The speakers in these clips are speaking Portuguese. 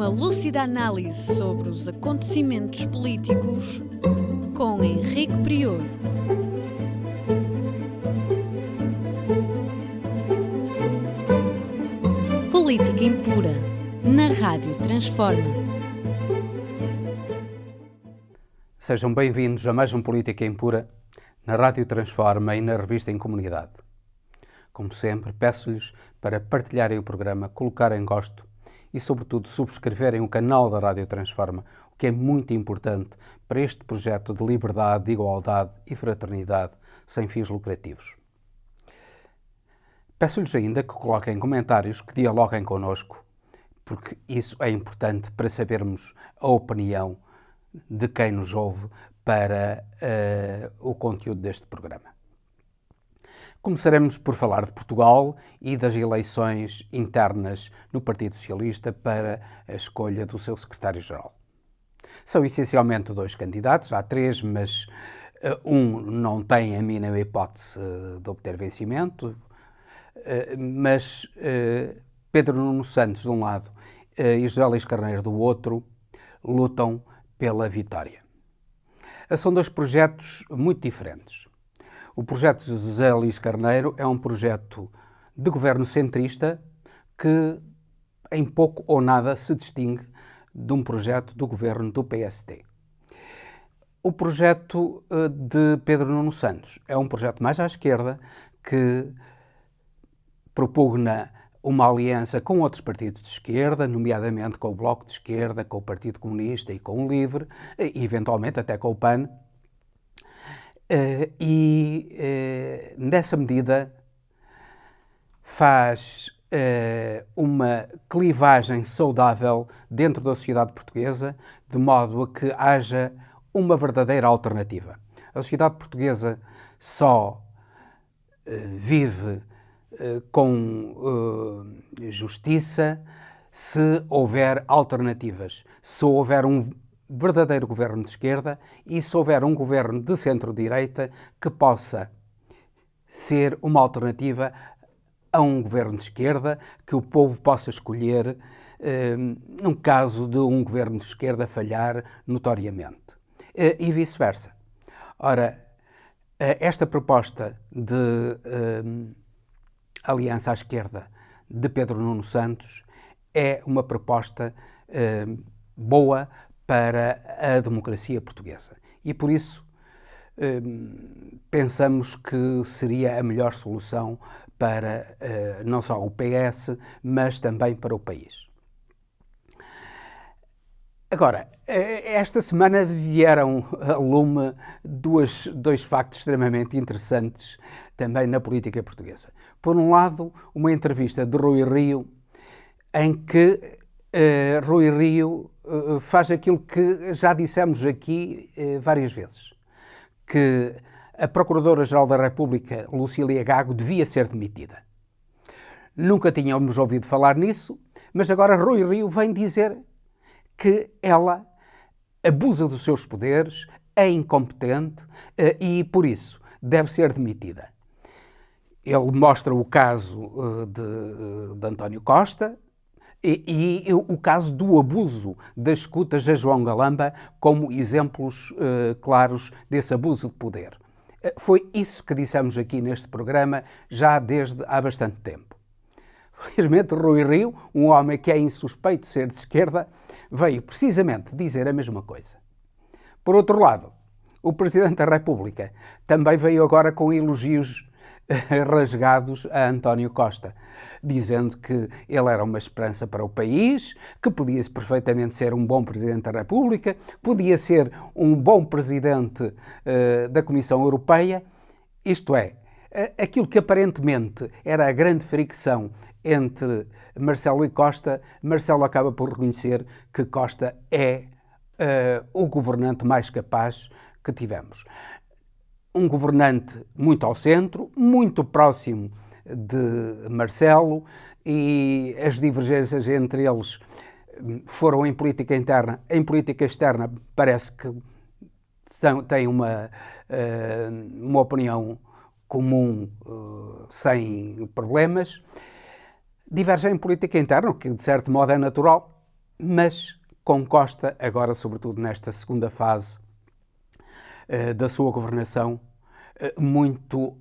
Uma lúcida análise sobre os acontecimentos políticos com Henrique Prior. Política Impura, na Rádio Transforma. Sejam bem-vindos a mais um Política Impura, na Rádio Transforma e na revista Em Comunidade. Como sempre, peço-lhes para partilharem o programa, colocarem gosto e, sobretudo, subscreverem o canal da Rádio Transforma, o que é muito importante para este projeto de liberdade, de igualdade e fraternidade sem fins lucrativos. Peço-lhes ainda que coloquem comentários, que dialoguem connosco, porque isso é importante para sabermos a opinião de quem nos ouve para o conteúdo deste programa. Começaremos por falar de Portugal e das eleições internas no Partido Socialista para a escolha do seu secretário-geral. São essencialmente dois candidatos, há três, mas um não tem a mínima hipótese de obter vencimento, mas Pedro Nuno Santos de um lado e José Luís Carneiro do outro lutam pela vitória. São dois projetos muito diferentes. O projeto de José Luís Carneiro é um projeto de governo centrista que em pouco ou nada se distingue de um projeto do governo do PSD. O projeto de Pedro Nuno Santos é um projeto mais à esquerda que propugna uma aliança com outros partidos de esquerda, nomeadamente com o Bloco de Esquerda, com o Partido Comunista e com o LIVRE, e eventualmente até com o PAN. Nessa medida faz uma clivagem saudável dentro da sociedade portuguesa, de modo a que haja uma verdadeira alternativa. A sociedade portuguesa só vive com justiça se houver alternativas, se houver um verdadeiro governo de esquerda e se houver um governo de centro-direita que possa ser uma alternativa a um governo de esquerda, que o povo possa escolher no caso de um governo de esquerda falhar notoriamente. E vice-versa. Ora, esta proposta de aliança à esquerda de Pedro Nuno Santos é uma proposta boa para a democracia portuguesa. E por isso pensamos que seria a melhor solução para não só o PS, mas também para o país. Agora, esta semana vieram a lume dois factos extremamente interessantes também na política portuguesa. Por um lado, uma entrevista de Rui Rio, em que Rui Rio faz aquilo que já dissemos aqui várias vezes, que a Procuradora-Geral da República, Lucília Gago, devia ser demitida. Nunca tínhamos ouvido falar nisso, mas agora Rui Rio vem dizer que ela abusa dos seus poderes, é incompetente e, por isso, deve ser demitida. Ele mostra o caso de António Costa e o caso do abuso das escutas a João Galamba como exemplos claros desse abuso de poder. Foi isso que dissemos aqui neste programa já desde há bastante tempo. Felizmente, Rui Rio, um homem que é insuspeito de ser de esquerda, veio precisamente dizer a mesma coisa. Por outro lado, o Presidente da República também veio agora com elogios rasgados a António Costa, dizendo que ele era uma esperança para o país, que podia perfeitamente ser um bom Presidente da República, podia ser um bom Presidente da Comissão Europeia, isto é, aquilo que aparentemente era a grande fricção entre Marcelo e Costa, Marcelo acaba por reconhecer que Costa é o governante mais capaz que tivemos. Um governante muito ao centro, muito próximo de Marcelo, e as divergências entre eles foram em política interna. Em política externa parece que têm uma opinião comum sem problemas. Divergem em política interna, o que de certo modo é natural. mas com Costa, agora sobretudo nesta segunda fase da sua governação, muito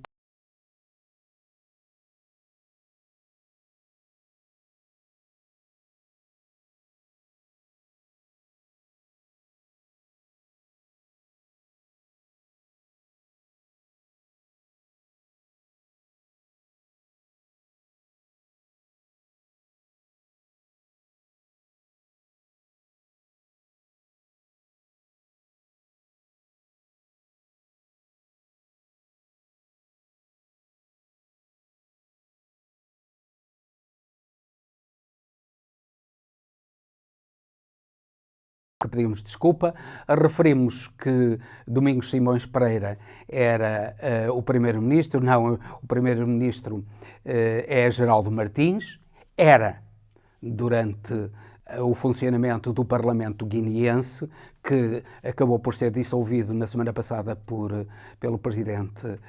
que pedimos desculpa. Referimos que Domingos Simões Pereira era o primeiro-ministro, não, o primeiro-ministro é Geraldo Martins, era durante o funcionamento do Parlamento guineense, que acabou por ser dissolvido na semana passada pelo presidente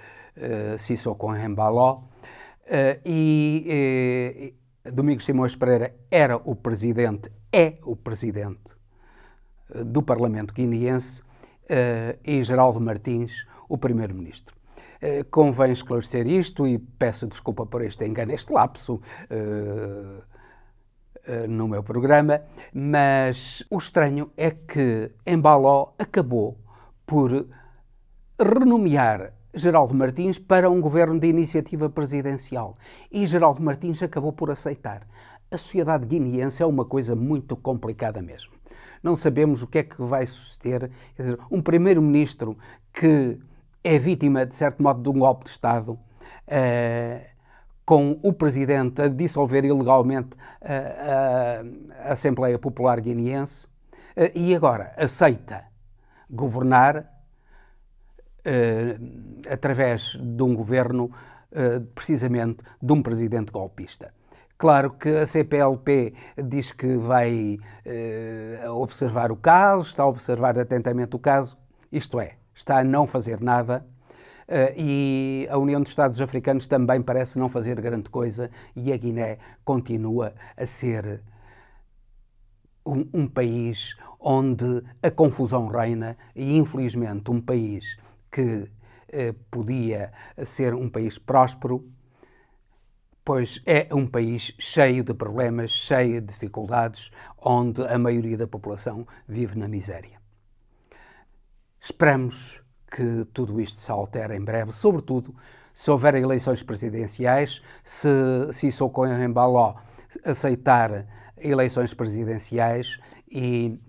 Sissoko Embalo, Domingos Simões Pereira era o presidente, é o presidente do Parlamento guineense e Geraldo Martins, o primeiro-ministro. Convém esclarecer isto e peço desculpa por este engano, este lapso no meu programa, mas o estranho é que Embalo acabou por renomear Geraldo Martins para um governo de iniciativa presidencial e Geraldo Martins acabou por aceitar. A sociedade guineense é uma coisa muito complicada mesmo. Não sabemos o que é que vai suceder. Quer dizer, um primeiro-ministro que é vítima, de certo modo, de um golpe de Estado, com o presidente a dissolver ilegalmente a Assembleia Popular Guineense, e agora aceita governar através de um governo, precisamente, de um presidente golpista. Claro que a CPLP diz que vai observar o caso, está a observar atentamente o caso, isto é, está a não fazer nada, e a União dos Estados Africanos também parece não fazer grande coisa, e a Guiné continua a ser um país onde a confusão reina e, infelizmente, um país que podia ser um país próspero, pois é um país cheio de problemas, cheio de dificuldades, onde a maioria da população vive na miséria. Esperamos que tudo isto se altere em breve, sobretudo se houver eleições presidenciais, se Sissoko Embalo aceitar eleições presidenciais, e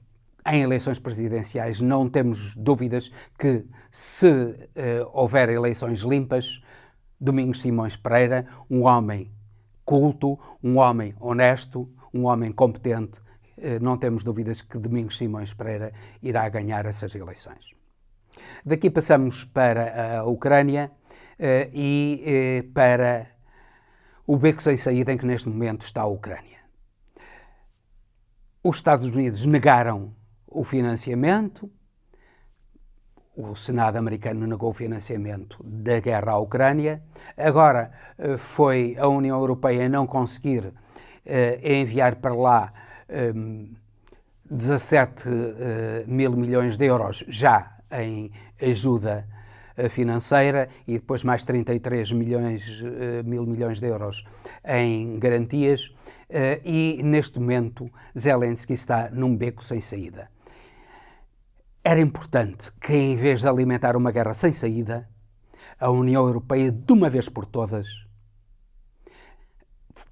em eleições presidenciais não temos dúvidas que, se houver eleições limpas, Domingos Simões Pereira, um homem culto, um homem honesto, um homem competente, não temos dúvidas que Domingos Simões Pereira irá ganhar essas eleições. Daqui passamos para a Ucrânia e para o beco sem saída em que neste momento está a Ucrânia. Os Estados Unidos negaram o financiamento, o Senado americano negou o financiamento da guerra à Ucrânia, agora foi a União Europeia não conseguir enviar para lá 17 mil milhões de euros já em ajuda financeira e depois mais 33 mil milhões de euros em garantias, e neste momento Zelensky está num beco sem saída. Era importante que, em vez de alimentar uma guerra sem saída, a União Europeia, de uma vez por todas,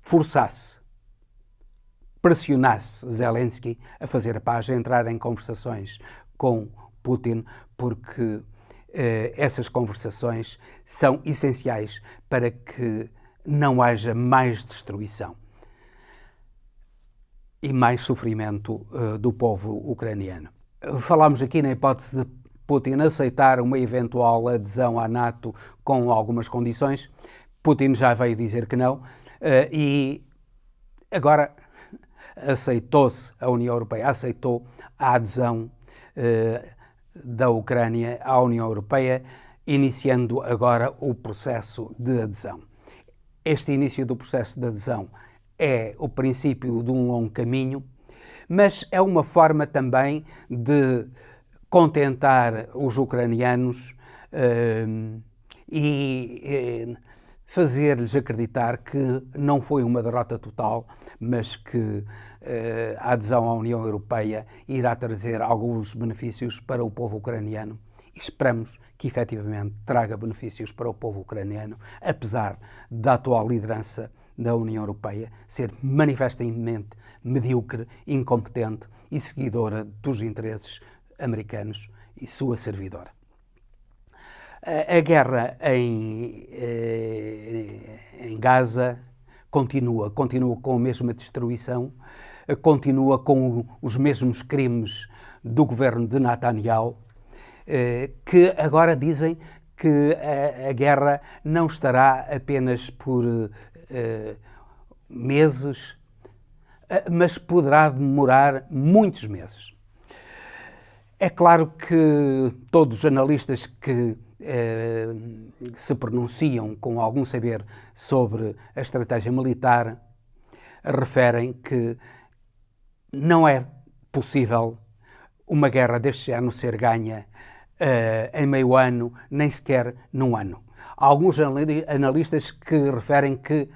forçasse, pressionasse Zelensky a fazer a paz, a entrar em conversações com Putin, porque essas conversações são essenciais para que não haja mais destruição e mais sofrimento do povo ucraniano. Falámos aqui na hipótese de Putin aceitar uma eventual adesão à NATO com algumas condições. Putin já veio dizer que não, e agora a União Europeia aceitou a adesão da Ucrânia à União Europeia, iniciando agora o processo de adesão. Este início do processo de adesão é o princípio de um longo caminho, mas é uma forma também de contentar os ucranianos e fazer-lhes acreditar que não foi uma derrota total, mas que a adesão à União Europeia irá trazer alguns benefícios para o povo ucraniano. E esperamos que efetivamente traga benefícios para o povo ucraniano, apesar da atual liderança da União Europeia ser manifestamente medíocre, incompetente e seguidora dos interesses americanos e sua servidora. A guerra em Gaza continua com a mesma destruição, continua com os mesmos crimes do governo de Netanyahu, que agora dizem que a guerra não estará apenas por meses, mas poderá demorar muitos meses. É claro que todos os analistas que se pronunciam com algum saber sobre a estratégia militar referem que não é possível uma guerra deste género ser ganha em meio ano, nem sequer num ano. Há alguns analistas que referem que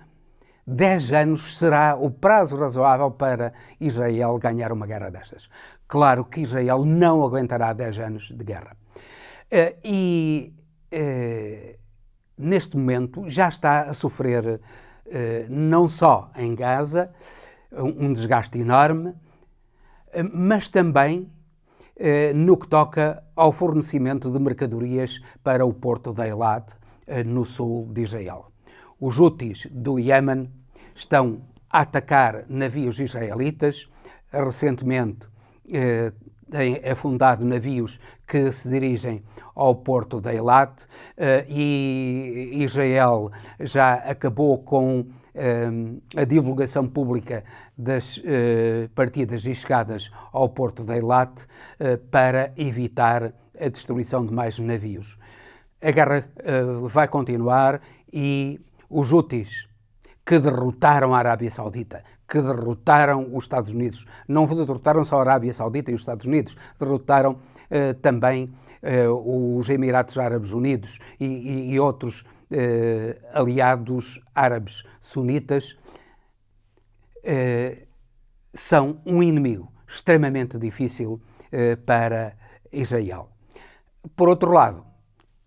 10 anos será o prazo razoável para Israel ganhar uma guerra destas. Claro que Israel não aguentará 10 anos de guerra. Neste momento já está a sofrer, não só em Gaza, um desgaste enorme, mas também no que toca ao fornecimento de mercadorias para o porto de Eilat, no sul de Israel. Os Houthis do Iémen estão a atacar navios israelitas. Recentemente têm afundado navios que se dirigem ao porto de Eilat e Israel já acabou com a divulgação pública das partidas e chegadas ao porto de Eilat para evitar a destruição de mais navios. A guerra vai continuar e os Houthis, que derrotaram a Arábia Saudita, que derrotaram os Estados Unidos, não derrotaram só a Arábia Saudita e os Estados Unidos, derrotaram também os Emirados Árabes Unidos e outros aliados árabes sunitas, são um inimigo extremamente difícil para Israel. Por outro lado,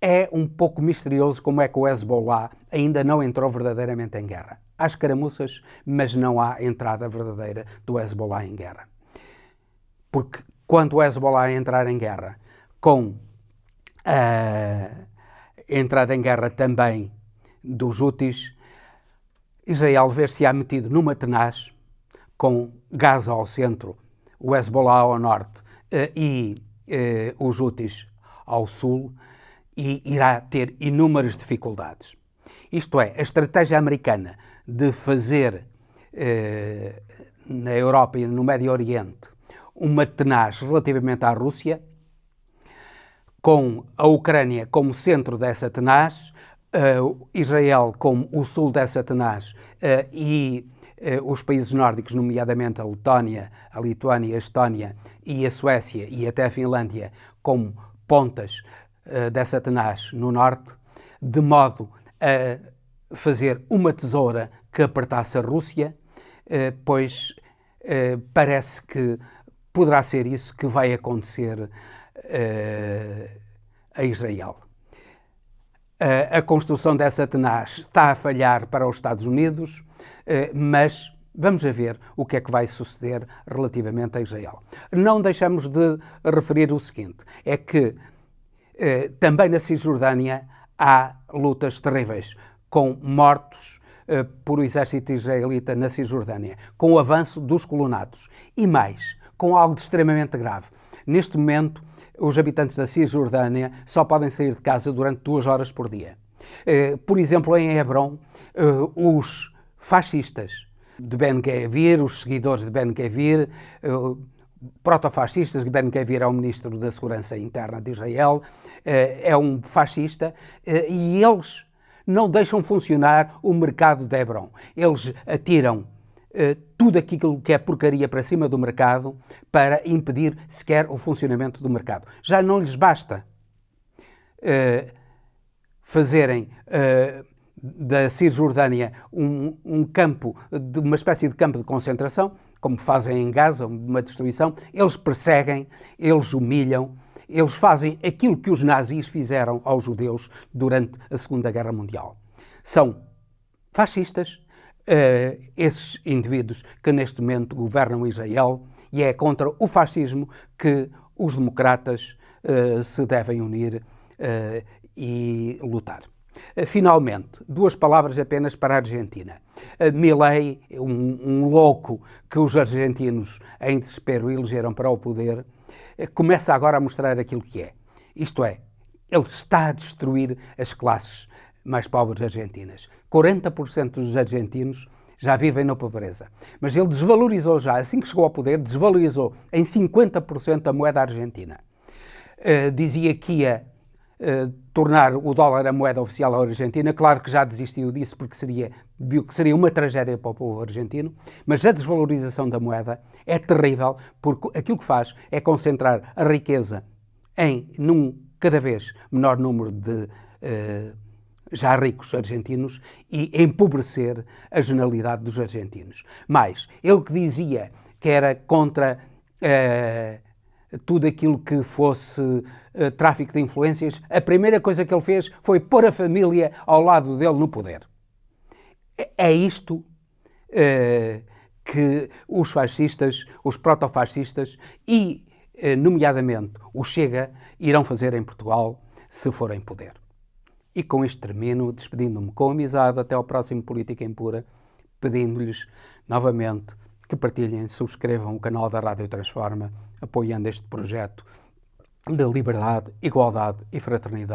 é um pouco misterioso como é que o Hezbollah ainda não entrou verdadeiramente em guerra. Há escaramuças, mas não há entrada verdadeira do Hezbollah em guerra. Porque quando o Hezbollah entrar em guerra, com a entrada em guerra também dos Houthis, Israel ver-se-á metido numa tenaz, com Gaza ao centro, o Hezbollah ao norte e os Houthis ao sul, e irá ter inúmeras dificuldades. Isto é, a estratégia americana de fazer na Europa e no Médio Oriente uma tenaz relativamente à Rússia, com a Ucrânia como centro dessa tenaz, Israel como o sul dessa tenaz e os países nórdicos, nomeadamente a Letónia, a Lituânia, a Estónia e a Suécia e até a Finlândia, como pontas dessa tenaz no norte, de modo a fazer uma tesoura que apertasse a Rússia, pois parece que poderá ser isso que vai acontecer a Israel. A construção dessa tenaz está a falhar para os Estados Unidos, mas vamos a ver o que é que vai suceder relativamente a Israel. Não deixamos de referir o seguinte, é que também na Cisjordânia há lutas terríveis, com mortos por o exército israelita na Cisjordânia, com o avanço dos colonatos e mais, com algo de extremamente grave. Neste momento, os habitantes da Cisjordânia só podem sair de casa durante 2 horas por dia. Por exemplo, em Hebron, os fascistas de Ben-Gvir, os seguidores de Ben-Gvir, protofascistas, Ben-Gvir é o ministro da Segurança Interna de Israel, é um fascista, e eles não deixam funcionar o mercado de Hebron. Eles atiram tudo aquilo que é porcaria para cima do mercado para impedir sequer o funcionamento do mercado. Já não lhes basta fazerem da Cisjordânia um campo, uma espécie de campo de concentração, como fazem em Gaza, uma destruição. Eles perseguem, eles humilham, eles fazem aquilo que os nazis fizeram aos judeus durante a Segunda Guerra Mundial. São fascistas, esses indivíduos que neste momento governam Israel, e é contra o fascismo que os democratas se devem unir e lutar. Finalmente, 2 palavras apenas para a Argentina. Milei, um louco que os argentinos em desespero elegeram para o poder, começa agora a mostrar aquilo que é. Isto é, ele está a destruir as classes mais pobres argentinas. 40% dos argentinos já vivem na pobreza. Mas ele desvalorizou já, assim que chegou ao poder, desvalorizou em 50% a moeda argentina. Dizia que ia tornar o dólar a moeda oficial da Argentina. Claro que já desistiu disso porque viu que seria uma tragédia para o povo argentino, mas a desvalorização da moeda é terrível porque aquilo que faz é concentrar a riqueza num cada vez menor número de já ricos argentinos e empobrecer a generalidade dos argentinos. Mas ele que dizia que era contra tudo aquilo que fosse tráfico de influências, a primeira coisa que ele fez foi pôr a família ao lado dele no poder. É isto que os fascistas, os protofascistas e, nomeadamente, o Chega, irão fazer em Portugal se forem poder. E com isto termino, despedindo-me com amizade até ao próximo Política Impura, pedindo-lhes novamente que partilhem, subscrevam o canal da Rádio Transforma, apoiando este projeto de liberdade, igualdade e fraternidade